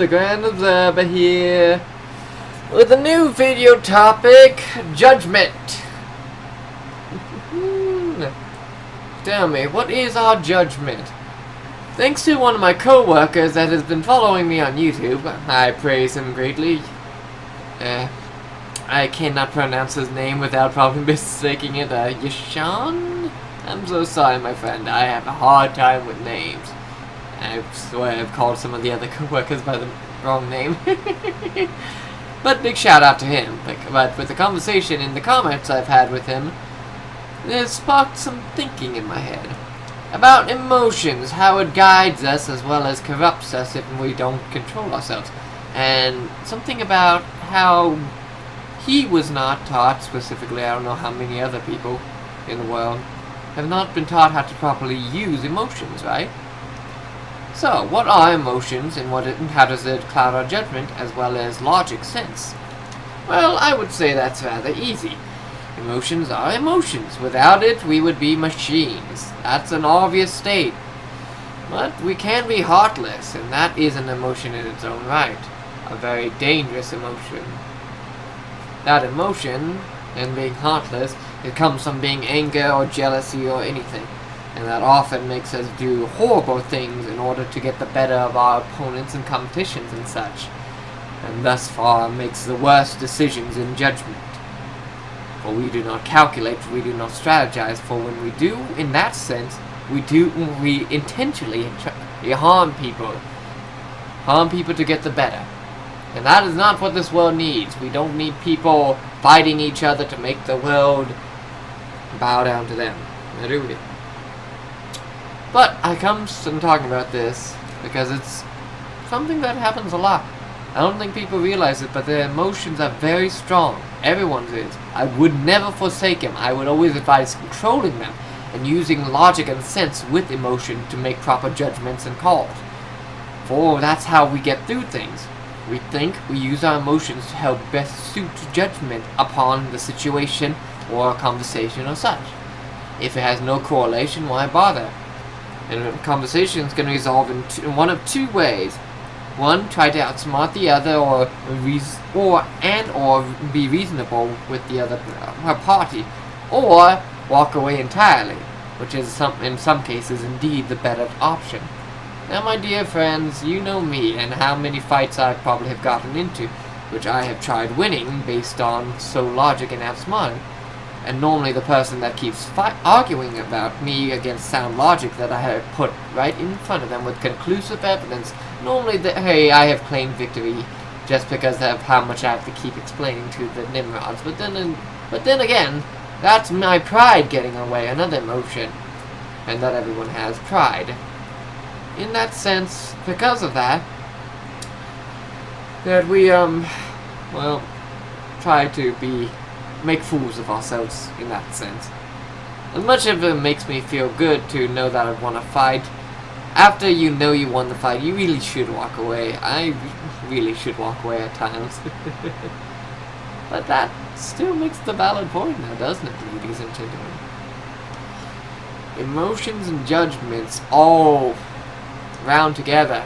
the Grand Observer here with a new video topic, judgment. Tell me, what is our judgment? Thanks to one of my co-workers that has been following me on YouTube, I praise him greatly. I cannot pronounce his name without probably mistaking it, Yashan? I'm so sorry, my friend, I have a hard time with names. I swear I've called some of the other co-workers by the wrong name. But big shout out to him. But with the conversation in the comments I've had with him, it has sparked some thinking in my head about emotions, how it guides us as well as corrupts us if we don't control ourselves, and something about how he was not taught, specifically I don't know how many other people in the world have not been taught how to properly use emotions, right? So, what are emotions and how does it cloud our judgment as well as logic sense? Well, I would say that's rather easy. Emotions are emotions. Without it, we would be machines. That's an obvious state. But we can be heartless, and that is an emotion in its own right. A very dangerous emotion. That emotion, and being heartless, it comes from being anger or jealousy or anything. And that often makes us do horrible things in order to get the better of our opponents in competitions and such. And thus far makes the worst decisions in judgment. For we do not calculate, we do not strategize, for when we do, in that sense, we intentionally harm people. Harm people to get the better. And that is not what this world needs. We don't need people fighting each other to make the world bow down to them. Do we? But I come to talking about this because it's something that happens a lot. I don't think people realize it, but their emotions are very strong. Everyone's is. I would never forsake them. I would always advise controlling them and using logic and sense with emotion to make proper judgments and calls. For that's how we get through things. We think, we use our emotions to help best suit judgment upon the situation or a conversation or such. If it has no correlation, why bother? And a conversation is going to resolve in one of two ways. One, try to outsmart the other, or be reasonable with the other party, or walk away entirely, which is in some cases indeed the better option. Now, my dear friends, you know me and how many fights I probably have gotten into, which I have tried winning based on logic and outsmarting. And normally the person that keeps arguing about me against sound logic that I have put right in front of them with conclusive evidence, normally hey, I have claimed victory just because of how much I have to keep explaining to the Nimrods. But then again, that's my pride getting away, another emotion. And that everyone has pride. In that sense, because of that we, well, try to make fools of ourselves in that sense. As much of it makes me feel good to know that I won a fight. After you know you won the fight, you really should walk away. I really should walk away at times. But that still makes the valid point now, doesn't it, ladies and gentlemen? Emotions and judgments all round together,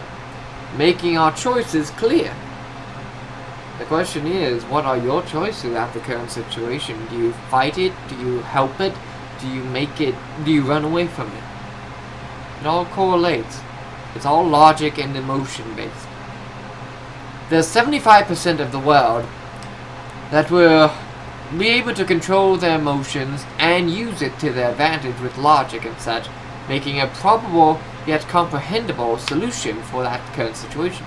making our choices clear. The question is, what are your choices at the current situation? Do you fight it? Do you help it? Do you run away from it? It all correlates. It's all logic and emotion based. There's 75% of the world that will be able to control their emotions and use it to their advantage with logic and such, making a probable yet comprehensible solution for that current situation.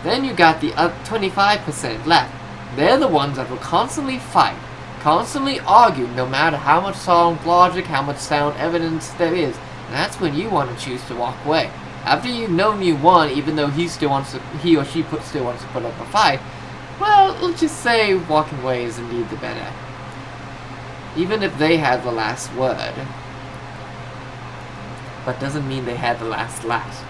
Then you got the 25% left. They're the ones that will constantly fight, constantly argue, no matter how much sound logic, how much sound evidence there is. And that's when you want to choose to walk away. After you've known you won, even though he or she still wants to put up a fight, well, let's just say walking away is indeed the better. Even if they had the last word. But doesn't mean they had the last laugh.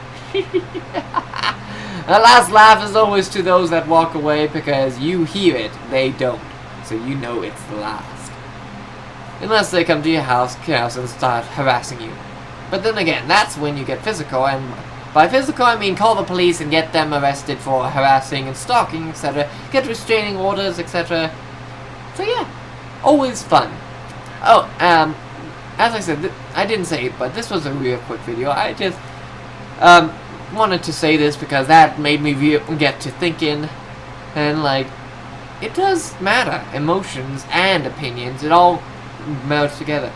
The last laugh is always to those that walk away because you hear it, they don't. So you know it's the last. Unless they come to your house and start harassing you. But then again, that's when you get physical, and By physical, I mean call the police and get them arrested for harassing and stalking, etc. Get restraining orders, etc. So yeah, always fun. Oh, as I said, I didn't say it, but this was a real quick video. I just wanted to say this because that made me get to thinking, and like, it does matter. Emotions and opinions, it all merge together.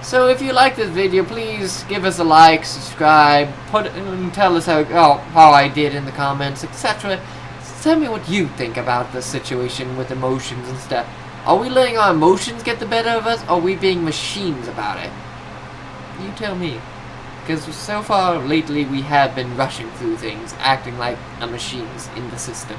So if you like this video, please give us a like, subscribe, tell us how I did in the comments, etc. Tell me what you think about the situation with emotions and stuff. Are we letting our emotions get the better of us, or are we being machines about it? You tell me. Because so far lately we have been rushing through things, acting like machines in the system.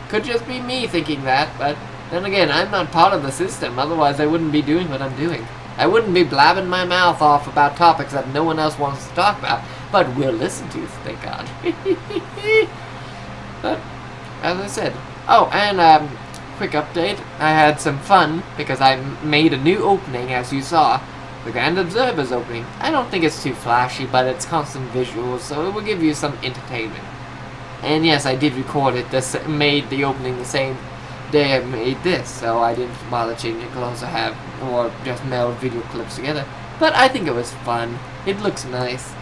Could just be me thinking that, but then again, I'm not part of the system, otherwise I wouldn't be doing what I'm doing. I wouldn't be blabbing my mouth off about topics that no one else wants to talk about, but will listen to, thank God. But, as I said, oh, and quick update, I had some fun, because I made a new opening, as you saw, the Grand Observer's opening. I don't think it's too flashy, but it's constant visuals, so it will give you some entertainment. And yes, I did record it, made the opening the same day I made this, so I didn't bother changing clothes or just meld video clips together. But I think it was fun. It looks nice.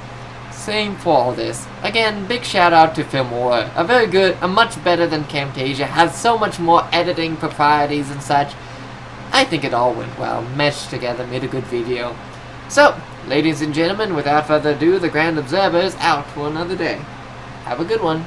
Same for all this. Again, big shout out to Filmora. A much better than Camtasia, has so much more editing proprieties and such. I think it all went well, meshed together, made a good video. So, ladies and gentlemen, without further ado, the Grand Observer is out for another day. Have a good one.